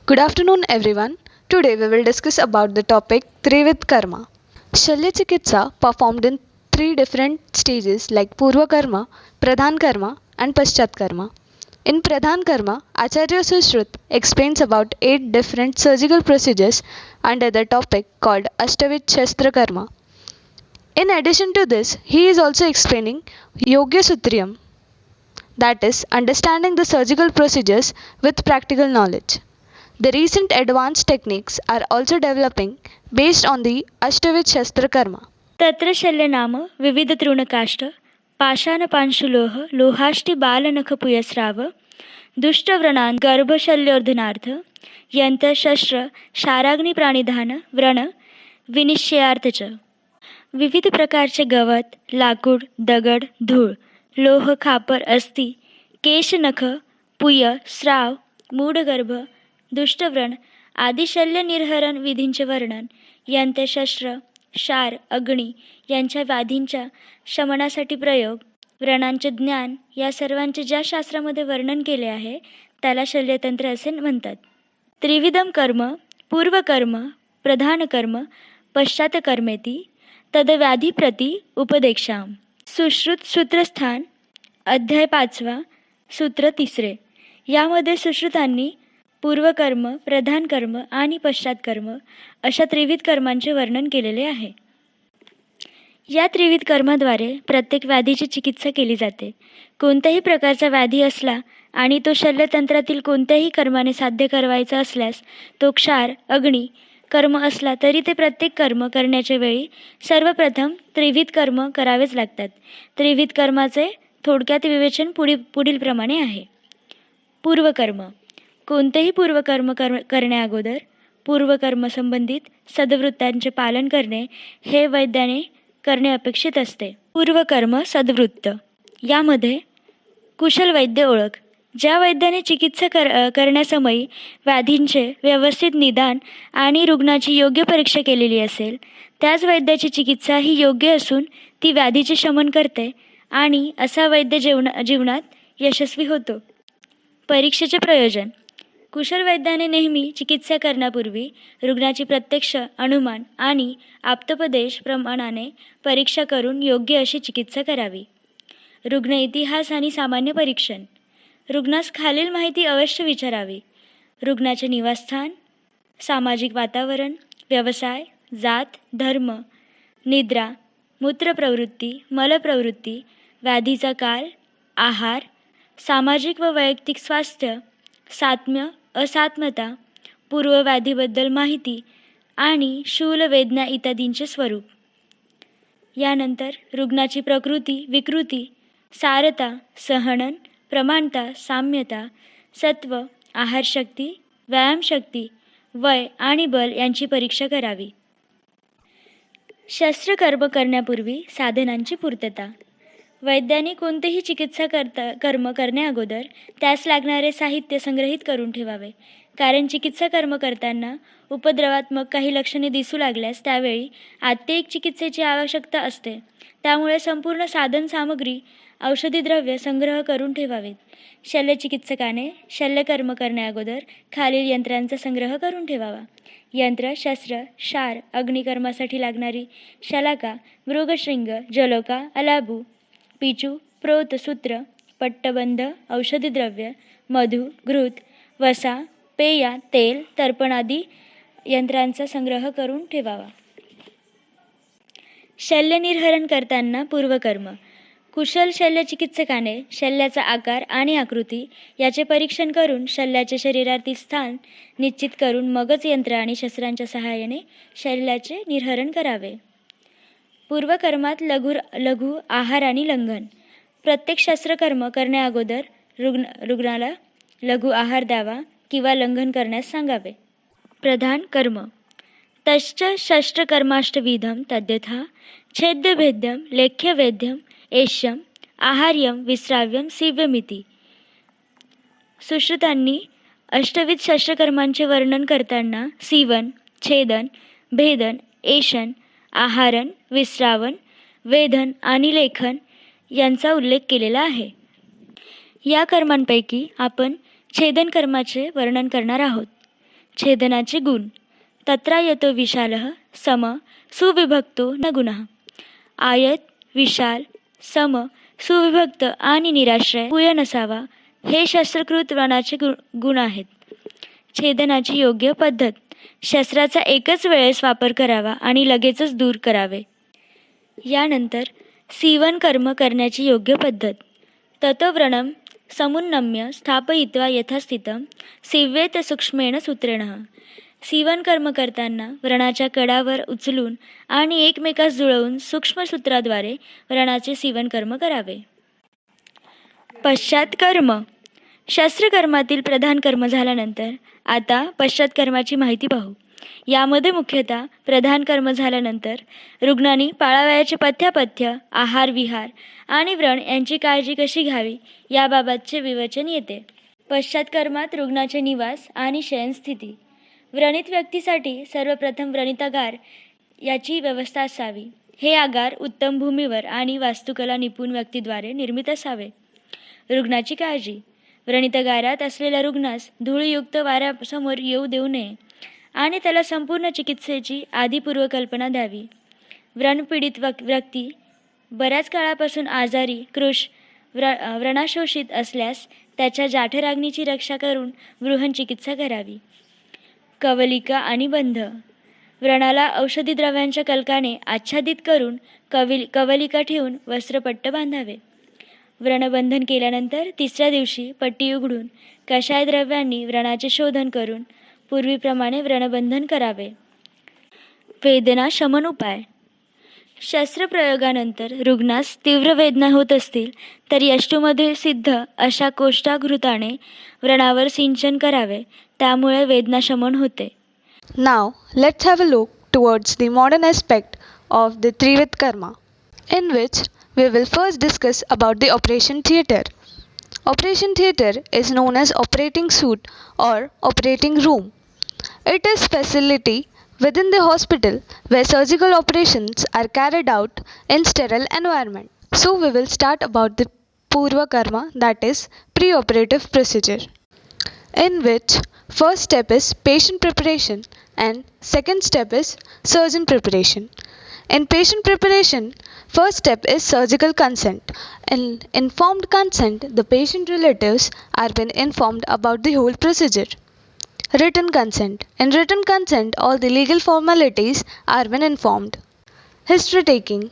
Good afternoon everyone. Today we will discuss about the topic Trividh Karma. Shalya Chikitsa performed in three different stages like Purva Karma, Pradhan Karma and Paschat Karma. In Pradhan Karma, Acharya Sushruta explains about 8 different surgical procedures under the topic called Ashtavid Shastra Karma. In addition to this, he is also explaining Yogya Sutriyam, that is, understanding the surgical procedures with practical knowledge. The recent advanced techniques are also developing based on the Ashtavid Shastra Karma. तत्र शल्यनाम विविध तृणकाष्ठ पाषाणपांशुलोह लोहाष्टि बालनखपुयस्राव दुष्टव्रणान् गर्भशल्योर्धनार्थ यंत्रशस्त्र शाराग्निप्राणिधान व्रण विनिश्चयार्थ च. विविध प्रकारचे गवत, लाकूड, दगड, धूळ, लोह, खापर, अस्थि, केशनख, पुय, स्राव, मूढगर्भ, दुष्टव्रण आदी शल्यनिर्हरण विधींचे वर्णन, यंत्रशस्त्र, क्षार, अग्नी यांच्या व्याधींच्या शमनासाठी प्रयोग, व्रणांचे ज्ञान या सर्वांचे ज्या शास्त्रामध्ये वर्णन केले आहे त्याला शल्यतंत्र असे म्हणतात. त्रिविधम कर्म, पूर्वकर्म, प्रधानकर्म, पश्चातकर्मेती तदव्याधिप्रती उपदेक्षाम. सुश्रुत सूत्रस्थान अध्याय 5 सूत्र 3. यामध्ये सुश्रुतांनी पूर्वकर्म, प्रधानकर्म आणि पश्चातकर्म अशा त्रिविध कर्मांचे वर्णन केलेले आहे. या त्रिविध कर्माद्वारे प्रत्येक व्याधीची चिकित्सा केली जाते. कोणत्याही प्रकारचा व्याधी असला आणि तो शल्यतंत्रातील कोणत्याही कर्माने साध्य करायचा असल्यास तो क्षार, अग्नी कर्म असला तरी ते प्रत्येक कर्म करण्याच्या वेळी सर्वप्रथम त्रिविध कर्म करावेच लागतात. त्रिविध कर्माचे थोडक्यात विवेचन पुढीलप्रमाणे आहे. पूर्वकर्म. कोणतेही पूर्वकर्म करण्याअगोदर पूर्वकर्म संबंधित सद्वृत्तांचे पालन करणे हे वैद्याने करणे अपेक्षित असते. पूर्वकर्म सद्वृत्त यामध्ये कुशल वैद्य ओळख. ज्या वैद्याने चिकित्सा करण्यासमयी व्याधींचे व्यवस्थित निदान आणि रुग्णाची योग्य परीक्षा केलेली असेल त्याच वैद्याची चिकित्सा ही योग्य असून ती व्याधीचे शमन करते आणि असा वैद्य जीवनात यशस्वी होतो. परीक्षेचे प्रयोजन. कुशल वैद्याने नेहमी चिकित्सा करण्यापूर्वी रुग्णाची प्रत्यक्ष अनुमान आणि आप्तोपदेश प्रमाणाने परीक्षा करून योग्य अशी चिकित्सा करावी. रुग्ण इतिहास आणि सामान्य परीक्षण. रुग्णास खालील माहिती अवश्य विचारावी. रुग्णाचे निवासस्थान, सामाजिक वातावरण, व्यवसाय, जात, धर्म, निद्रा, मूत्रप्रवृत्ती, मलप्रवृत्ती, व्याधीचा काळ, आहार, सामाजिक व वैयक्तिक स्वास्थ्य, सात्म्य, असात्मता, पूर्वव्याधीबद्दल माहिती आणि शूल वेदना इत्यादींचे स्वरूप. यानंतर रुग्णाची प्रकृती, विकृती, सारता, सहनन, प्रमाणता, साम्यता, सत्व, आहारशक्ती, व्यायामशक्ती, वय आणि बल यांची परीक्षा करावी. शस्त्रकर्म करण्यापूर्वी साधनांची पूर्तता. वैद्याने कोणतेही चिकित्सा कर्म करण्याअगोदर त्यास लागणारे साहित्य संग्रहित करून ठेवावे. कारण चिकित्सा कर्म करताना उपद्रवात्मक काही लक्षणे दिसू लागल्यास त्यावेळी आत्तेक चिकित्सेची आवश्यकता असते. त्यामुळे संपूर्ण साधन सामग्री, औषधी द्रव्य संग्रह करून ठेवावेत. शल्यचिकित्सकाने शल्यकर्म करण्याअगोदर खालील यंत्रांचा संग्रह करून ठेवावा. यंत्र, शस्त्र, क्षार, अग्निकर्मासाठी लागणारी शलाका, मृगशृंग, जलोका, अलाबू, पिचू, प्रोत, सूत्र, पट्टबंध, औषधी द्रव्य, मधु, घृत, वसा, पेया, तेल, तर्पण आदी यंत्रांचा संग्रह करून ठेवावा. शल्यनिर्हरण करताना पूर्वकर्म. कुशल शल्यचिकित्सकाने शल्याचा आकार आणि आकृती याचे परीक्षण करून शल्याचे शरीरातील स्थान निश्चित करून मगच यंत्र आणि शस्त्रांच्या सहाय्याने शल्याचे निर्हरण करावे. पूर्वकर्मात लघु आहार आणि लंघन. प्रत्येक शस्त्रकर्म करण्याअगोदर रुग्णाला लघु आहार द्यावा किंवा लंघन करण्यास सांगावे. प्रधान कर्म. तश्च शस्त्रकर्माष्टविधम तद्यथा छेद्यभेद्यम लेख्यवेद्यम एष्यम आहार्यम विस्राव्यम सीव्यमिती. सुश्रुतांनी अष्टविध शस्त्रकर्मांचे वर्णन करताना सीवन, छेदन, भेदन, एशन, आहारण, विस्रावण, वेधन आणि लेखन यांचा उल्लेख केलेला आहे. या कर्मांपैकी आपण छेदन कर्माचे वर्णन करणार आहोत. छेदनाचे गुण. तत्रायतो विशालः सम सुविभक्तो न गुणः. आयत, विशाल, सम, सुविभक्त आणि निराश्रय पुय नसावा हे शस्त्रकृत व्रणाचे गुण आहेत. छेदनाची योग्य पद्धत. शस्त्राचा एकच वेळेस वापर करावा आणि लगेचच दूर करावे. यानंतर सीवन कर्म करण्याची योग्य पद्धत. ततव्रणम समुन्नम्य स्थापयित्वा यथास्थितं सीव्येत सूक्ष्मेण सूत्रेण. सीवन कर्म करताना व्रणाच्या कडावर उचलून आणि एकमेकास जुळवून सूक्ष्म सूत्राद्वारे व्रणाचे सीवन कर्म करावे. पश्चात्कर्म. शस्त्रकर्मातील प्रधान कर्म झाल्यानंतर आता पश्चात्कर्माची माहिती पाहू. यामध्ये मुख्यतः प्रधान कर्म झाल्यानंतर रुग्णांनी पाळावयाचे पथ्यापथ्य, आहार विहार आणि व्रण यांची काळजी कशी घ्यावी याबाबतचे विवेचन येते. पश्चात्कर्मात रुग्णाचे निवास आणि शयनस्थिती. व्रणित व्यक्तीसाठी सर्वप्रथम व्रणितागार याची व्यवस्था असावी. हे आगार उत्तम भूमीवर आणि वास्तुकला निपुण व्यक्तीद्वारे निर्मित असावे. रुग्णाची काळजी. व्रणितगारात असलेल्या रुग्णास धूळयुक्त वाऱ्यासमोर येऊ देऊ नये आणि त्याला संपूर्ण चिकित्सेची आधीपूर्वकल्पना द्यावी. व्रणपीडित व्यक्ती बऱ्याच काळापासून आजारी, कृश, व्रणाशोषित असल्यास त्याच्या जाठराग्नीची रक्षा करून वृहण चिकित्सा करावी. कवलिका आणि बंध. व्रणाला औषधी द्रव्यांच्या कलकाने आच्छादित करून कवलिका ठेवून वस्त्रपट्ट बांधावे. व्रणबंधन केल्यानंतर तिसऱ्या दिवशी पट्टी उघडून कषाय द्रव्यांनी व्रणाचे शोधन करून पूर्वीप्रमाणे व्रणबंधन करावे. वेदना शमन उपाय. शस्त्रप्रयोगानंतर रुग्णास तीव्र वेदना होत असतील तर यष्टूमध्ये सिद्ध अशा कोष्ठाघृताने व्रणावर सिंचन करावे. त्यामुळे वेदना शमन होते. Now, let's have a look towards the modern aspect of the Trividh karma, in which we will first discuss about the operation theatre. Operation theatre is known as operating suite or operating room. It is facility within the hospital where surgical operations are carried out in sterile environment. So we will start about the Purva karma, that is pre-operative procedure, in which first step is patient preparation and second step is surgeon preparation. In patient preparation, first step is surgical consent. In informed consent, the patient relatives are been informed about the whole procedure. Written consent. In written consent, all the legal formalities are been informed. History taking.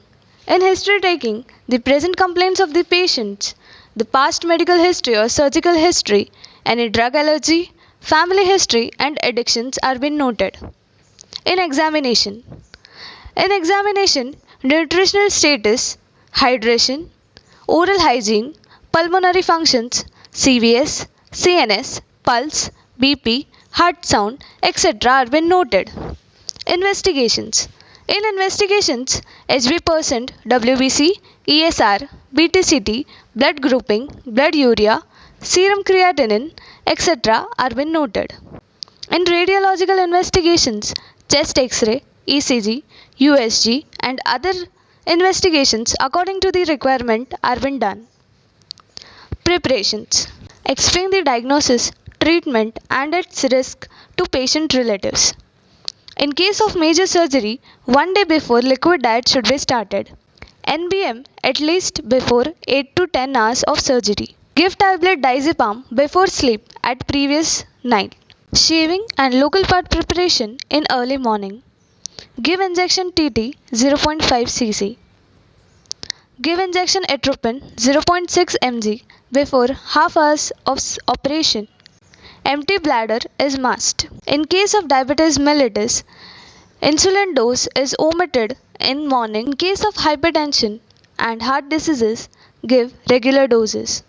In history taking, the present complaints of the patients, the past medical history or surgical history, any drug allergy, family history and addictions are being noted. In examination. In examination, nutritional status, hydration, oral hygiene, pulmonary functions, CVS, CNS, pulse, BP, heart sound, etc. are been noted. Investigations. In investigations, HB%, WBC, ESR, BTCT, blood grouping, blood urea, serum creatinine, etc. are been noted. In radiological investigations, chest X-ray, ECG, USG and other investigations according to the requirement are been done. Preparations. Explain the diagnosis, treatment and its risk to patient relatives. In case of major surgery, 1 day before liquid diet should be started. NBM at least before 8 to 10 hours of surgery. Give tablet diazepam before sleep at previous night. Shaving and local part preparation in early morning. Give injection TT 0.5 cc. Give injection atropine 0.6 mg before half hours of operation. Empty bladder is must. In case of diabetes mellitus, insulin dose is omitted in morning. In case of hypertension and heart diseases, give regular doses.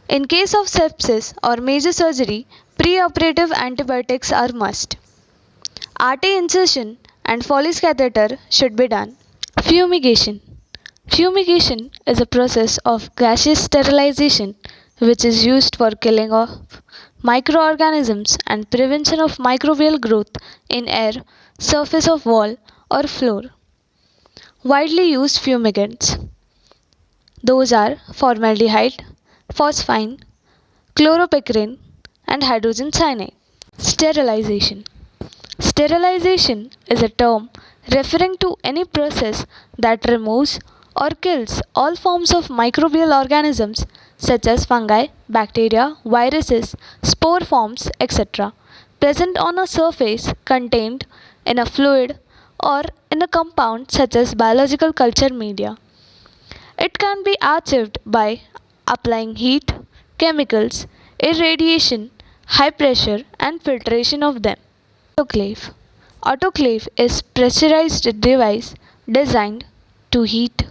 In case of sepsis or major surgery, pre-operative antibiotics are must. RT incision and Foley's catheter should be done. Fumigation. Fumigation is a process of gaseous sterilization which is used for killing of microorganisms and prevention of microbial growth in air, surface of wall or floor. Widely used fumigants. Those are formaldehyde, phosphine, chloropicrin and hydrogen cyanide. Sterilization. Sterilization is a term referring to any process that removes or kills all forms of microbial organisms such as fungi, bacteria, viruses, spore forms, etc., present on a surface contained in a fluid or in a compound such as biological culture media. It can be achieved by applying heat, chemicals, irradiation, high pressure, and filtration of them. Autoclave. Autoclave is pressurized device designed to heat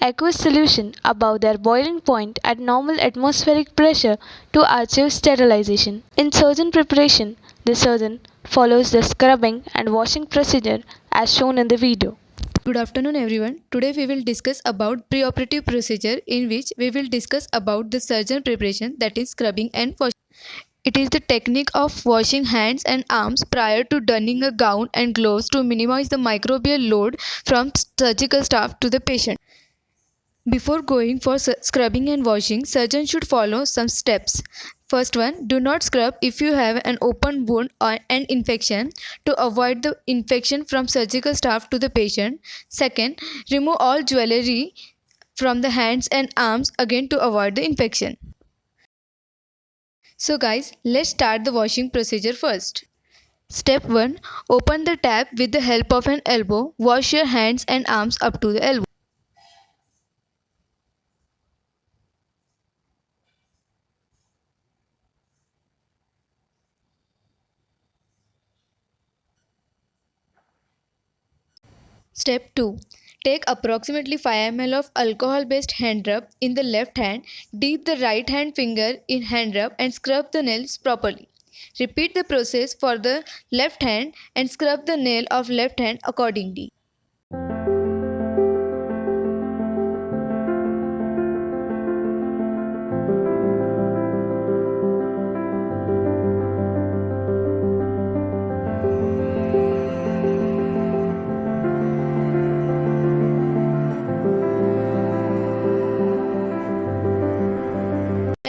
aqueous solution above their boiling point at normal atmospheric pressure to achieve sterilization. In surgeon preparation, the surgeon follows the scrubbing and washing procedure as shown in the video. Good afternoon everyone. Today we will discuss about preoperative procedure in which we will discuss about the surgeon preparation, that is scrubbing and washing. It is the technique of washing hands and arms prior to donning a gown and gloves to minimize the microbial load from surgical staff to the patient. Before going for scrubbing and washing, surgeon should follow some steps. First one, do not scrub if you have an open wound or an infection to avoid the infection from surgical staff to the patient. Second, remove all jewelry from the hands and arms again to avoid the infection. So guys, let's start the washing procedure first. Step 1. Open the tap with the help of an elbow. Wash your hands and arms up to the elbow. Step 2. Take approximately 5 ml of alcohol based hand rub in the left hand, dip the right hand finger in hand rub and scrub the nails properly. Repeat the process for the left hand and scrub the nail of left hand accordingly.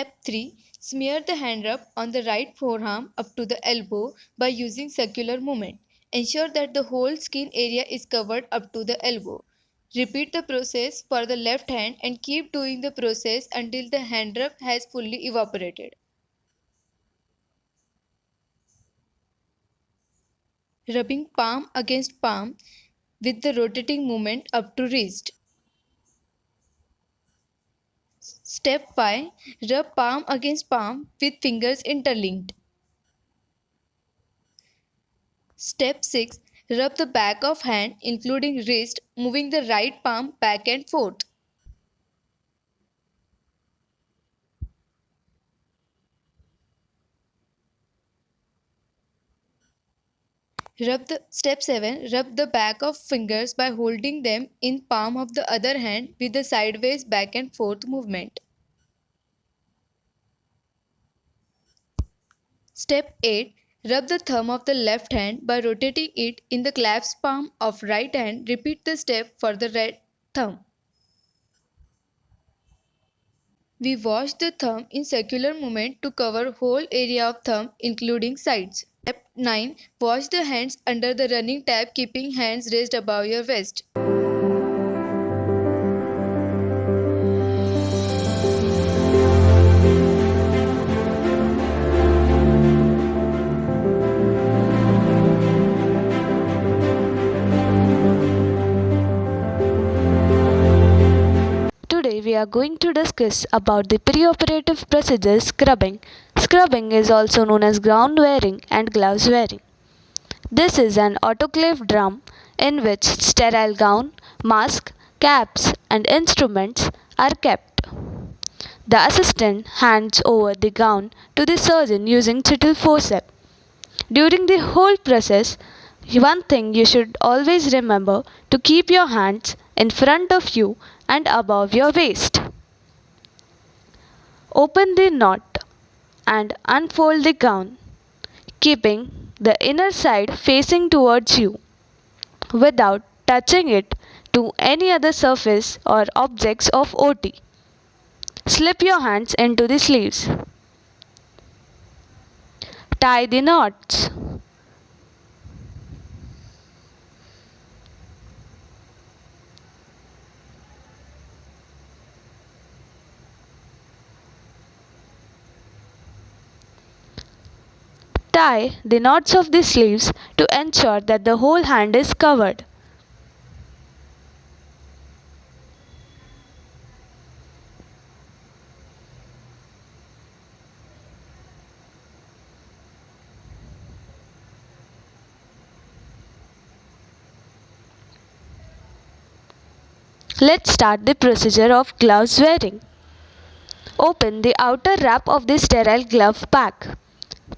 Step 3. Smear the hand rub on the right forearm up to the elbow by using circular movement. Ensure that the whole skin area is covered up to the elbow. Repeat the process for the left hand and keep doing the process until the hand rub has fully evaporated. Rubbing palm against palm with the rotating movement up to wrist. Step 5. Rub palm against palm with fingers interlinked. Step 6. Rub the back of hand including wrist, moving the right palm back and forth. Step 7. Rub the back of fingers by holding them in palm of the other hand with the sideways back and forth movement. Step 8. Rub the thumb of the left hand by rotating it in the clasp palm of right hand. Repeat the step for the right thumb. We wash the thumb in circular movement to cover whole area of thumb including sides. Step 9. Wash the hands under the running tap keeping hands raised above your waist. Today we are going to discuss about the preoperative procedure scrubbing. Scrubbing is also known as gown wearing and gloves wearing. This is an autoclave drum in which sterile gown, mask, caps and instruments are kept. The assistant hands over the gown to the surgeon using chital forceps. During the whole process, one thing you should always remember to keep your hands in front of you and above your waist. Open the knot and unfold the gown, keeping the inner side facing towards you without touching it to any other surface or objects of OT. Slip your hands into the sleeves. Tie the knots. Tie the knots of the sleeves to ensure that the whole hand is covered. Let's start the procedure of gloves wearing. Open the outer wrap of the sterile glove pack.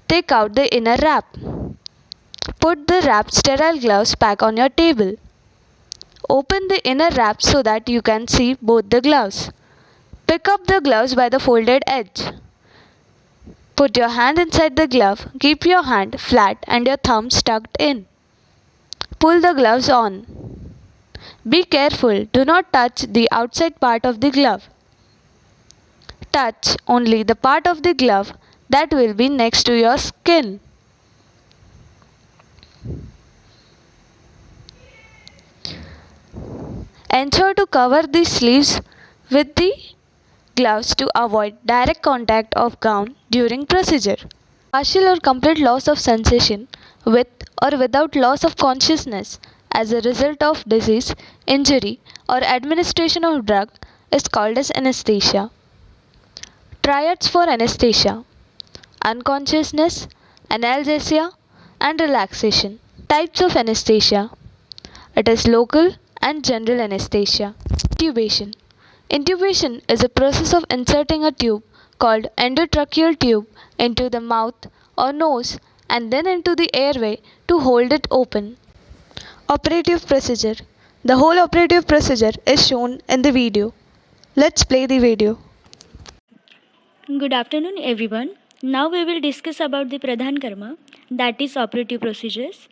Take out the inner wrap. Put the wrapped sterile gloves pack on your table. Open the inner wrap so that you can see both the gloves. Pick up the gloves by the folded edge. Put your hand inside the glove. Keep your hand flat and your thumbs tucked in. Pull the gloves on. Be careful, do not touch the outside part of the glove. Touch only the part of the glove that will be next to your skin. Ensure to cover the sleeves with the gloves to avoid direct contact of gown during procedure. Partial or complete loss of sensation with or without loss of consciousness as a result of disease, injury or administration of drug is called as anesthesia. Triads for anesthesia: unconsciousness, analgesia and relaxation. Types of anesthesia: it is local and general anesthesia. Intubation. Intubation is a process of inserting a tube called endotracheal tube into the mouth or nose and then into the airway to hold it open. Operative procedure. The whole operative procedure is shown in the video. Let's play the video. Good afternoon, everyone. Now we will discuss about the Pradhan Karma, that is operative procedures.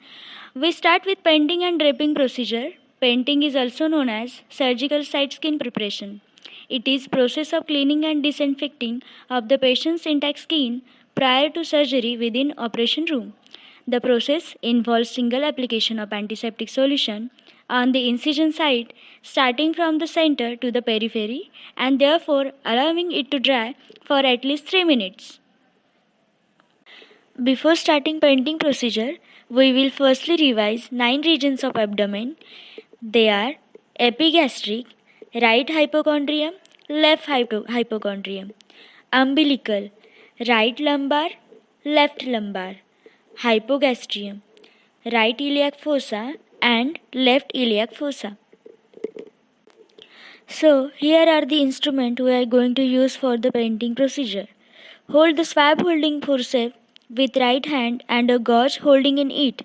We start with painting and draping procedure. Painting is also known as surgical site skin preparation. It is process of cleaning and disinfecting of the patient's intact skin prior to surgery within operation room. The process involves single application of antiseptic solution on the incision site starting from the center to the periphery and therefore allowing it to dry for at least 3 minutes. Before starting painting procedure, we will firstly revise 9 regions of abdomen. They are epigastric, right hypochondrium, left hypochondrium, umbilical, right lumbar, left lumbar, hypogastrium, right iliac fossa and left iliac fossa. So here are the instruments we are going to use for the painting procedure. Hold the swab holding forceps with right hand and a gauge holding in it.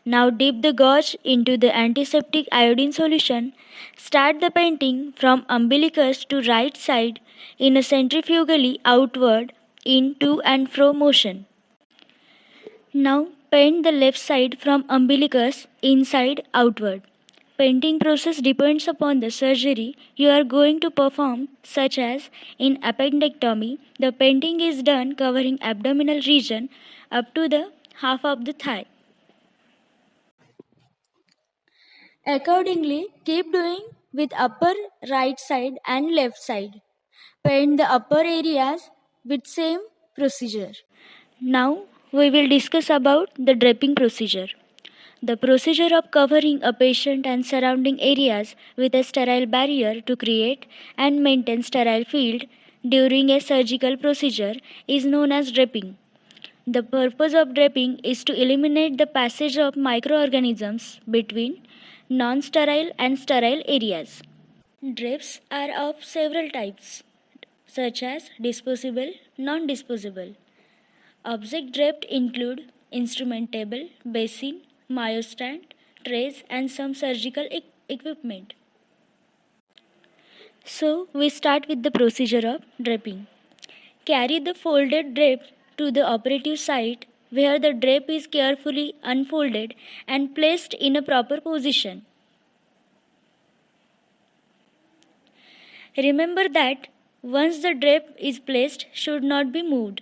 Now dip the gauge into the antiseptic iodine solution. Start the painting from umbilicus to right side in a centrifugally outward in to and fro motion. Now paint the left side from umbilicus inside outward. Painting process depends upon the surgery you are going to perform, such as in appendectomy, the painting is done covering abdominal region up to the half of the thigh. Accordingly, keep doing with upper right side and left side. Paint the upper areas with same procedure. Now we will discuss about the draping procedure. The procedure of covering a patient and surrounding areas with a sterile barrier to create and maintain sterile field during a surgical procedure is known as draping. The purpose of draping is to eliminate the passage of microorganisms between non-sterile and sterile areas. Drapes are of several types, such as disposable, non-disposable. Object draped include instrument table, basin, myostand, trays, and some surgical equipment. So, we start with the procedure of draping. Carry the folded drape to the operative site where the drape is carefully unfolded and placed in a proper position. Remember that once the drape is placed should not be moved.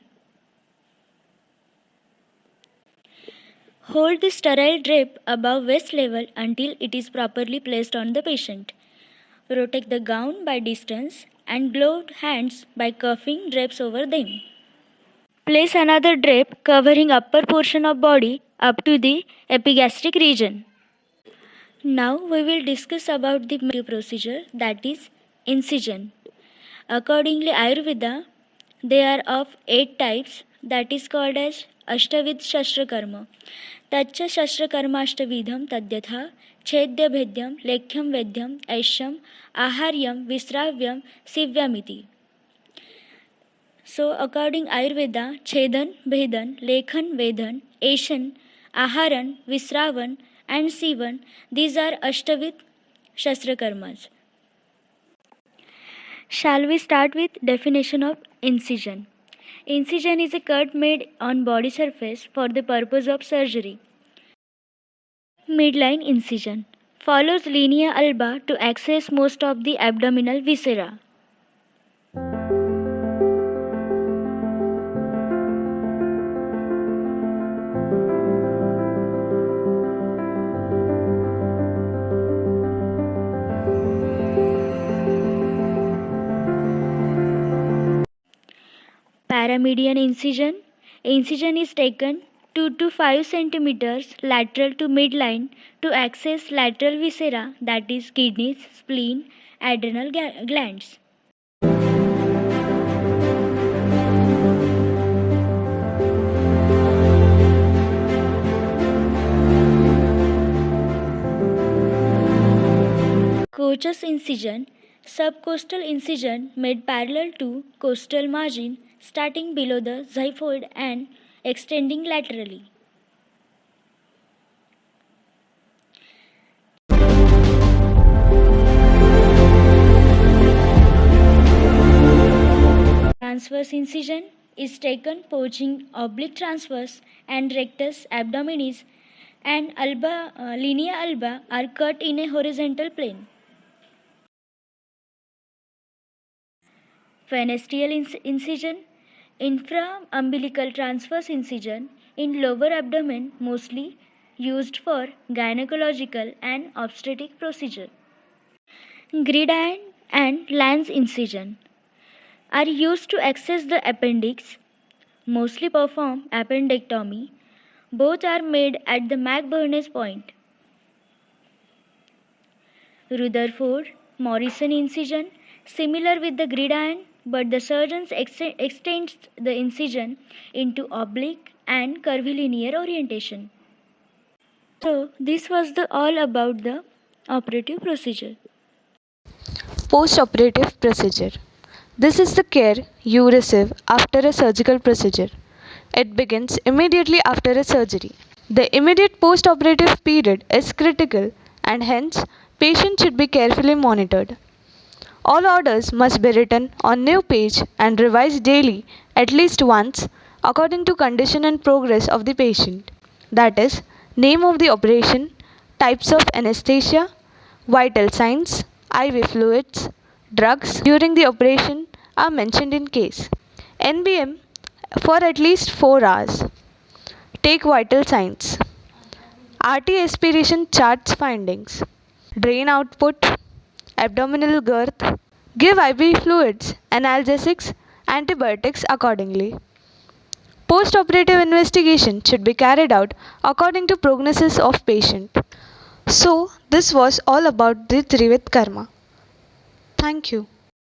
Hold the sterile drape above waist level until it is properly placed on the patient. Protect the gown by distance and gloved hands by cuffing drapes over them. Place another drape covering upper portion of body up to the epigastric region. Now we will discuss about the procedure, that is incision. Accordingly Ayurveda, there are of 8 types, that is called as Ashtavid Shastrakarma. Taccha Shastrakarmaashtavidham tadyatha Chedya Lekhyam Vedyam Aisham Aharyam Visravyam Sivyamiti. So according Ayurveda, Chedan, Bhedan, Lekhan, Vedan, Eshan, Aharan, Visravan and Sivan, these are Ashtavid Shastrakarmas. Shall we start with definition of incision? Incision is a cut made on body surface for the purpose of surgery. Midline incision follows linea alba to access most of the abdominal viscera. Paramedian incision. Incision is taken 2 to 5 centimeters lateral to midline to access lateral viscera, that is kidneys, spleen, adrenal glands. Cochleus incision, subcostal incision made parallel to costal margin, starting below the xiphoid and extending laterally. Transverse incision is taken poaching oblique transverse and rectus abdominis and linea alba are cut in a horizontal plane. Fenestrial incision, infra-umbilical transverse incision in lower abdomen, mostly used for gynecological and obstetric procedure. Gridiron and lance incision are used to access the appendix, mostly perform appendectomy. Both are made at the McBurney's point. Rutherford Morrison incision, similar with the gridiron, but the surgeon extends the incision into oblique and curvilinear orientation. So this was all about the operative procedure. Post-operative procedure. This is the care you receive after a surgical procedure. It begins immediately after a surgery. The immediate post-operative period is critical and hence patient should be carefully monitored. All orders must be written on new page and revised daily at least once according to condition and progress of the patient. That is, name of the operation, types of anesthesia, vital signs, IV fluids, drugs during the operation are mentioned in case. NBM for at least 4 hours. Take vital signs. RT aspiration charts findings. Drain output, abdominal girth. Give IV fluids, analgesics, antibiotics accordingly. Post-operative investigation should be carried out according to prognosis of patient. So, this was all about the Trividh Karma. Thank you.